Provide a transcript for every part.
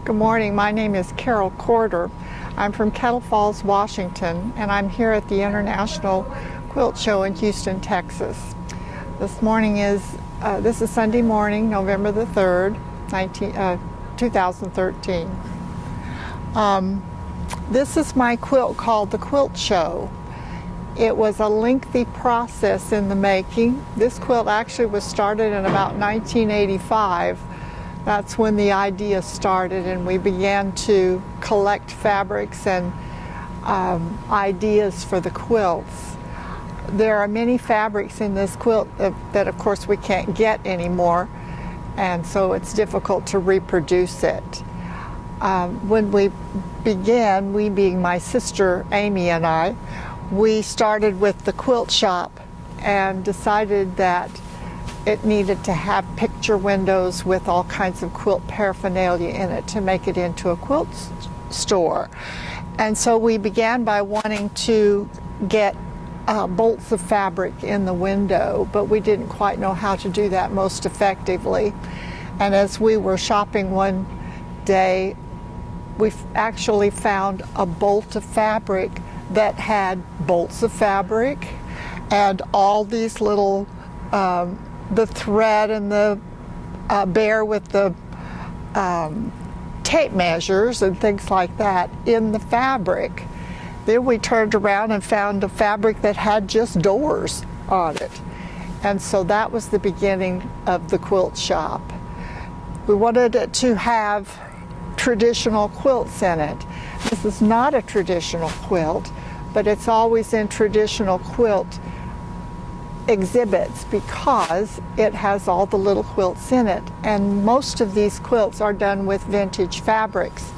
Good morning. My name is Carole Corder. I'm from Kettle Falls, Washington, and I'm here at the International Quilt Show in Houston, Texas. This is Sunday morning, November the 3rd, 2013. This is my quilt called the Quilt Show. It was a lengthy process in the making. This quilt actually was started in about 1985. That's when the idea started, and we began to collect fabrics and ideas for the quilts. There are many fabrics in this quilt that of course we can't get anymore, and so it's difficult to reproduce it. When we began, we being my sister Amy and I, we started with the quilt shop and decided that it needed to have picture windows with all kinds of quilt paraphernalia in it to make it into a quilt store. And so we began by wanting to get bolts of fabric in the window, but we didn't quite know how to do that most effectively. And as we were shopping one day, we actually found a bolt of fabric that had bolts of fabric and all these little the thread and the bear with the tape measures and things like that in the fabric. Then we turned around and found a fabric that had just doors on it. And so that was the beginning of the quilt shop. We wanted it to have traditional quilts in it. This is not a traditional quilt, but it's always in traditional quilt exhibits because it has all the little quilts in it, and most of these quilts are done with vintage fabrics.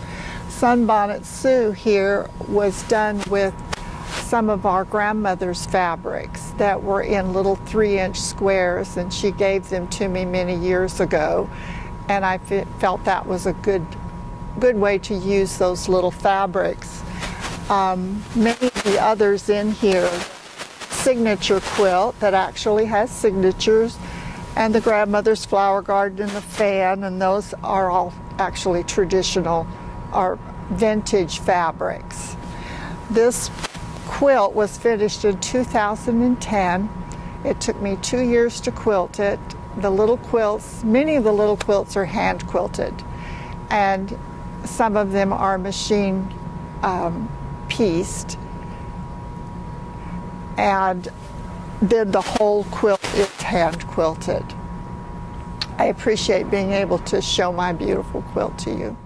Sunbonnet Sue here was done with some of our grandmother's fabrics that were in little 3-inch squares, and she gave them to me many years ago, and I felt that was a good way to use those little fabrics. Many of the others in here, signature quilt that actually has signatures, and the grandmother's flower garden and the fan, and those are all actually traditional or vintage fabrics. This quilt was finished in 2010. It took me 2 years to quilt it. The little quilts, many of the little quilts are hand quilted, and some of them are machine pieced, and then the whole quilt is hand quilted. I appreciate being able to show my beautiful quilt to you.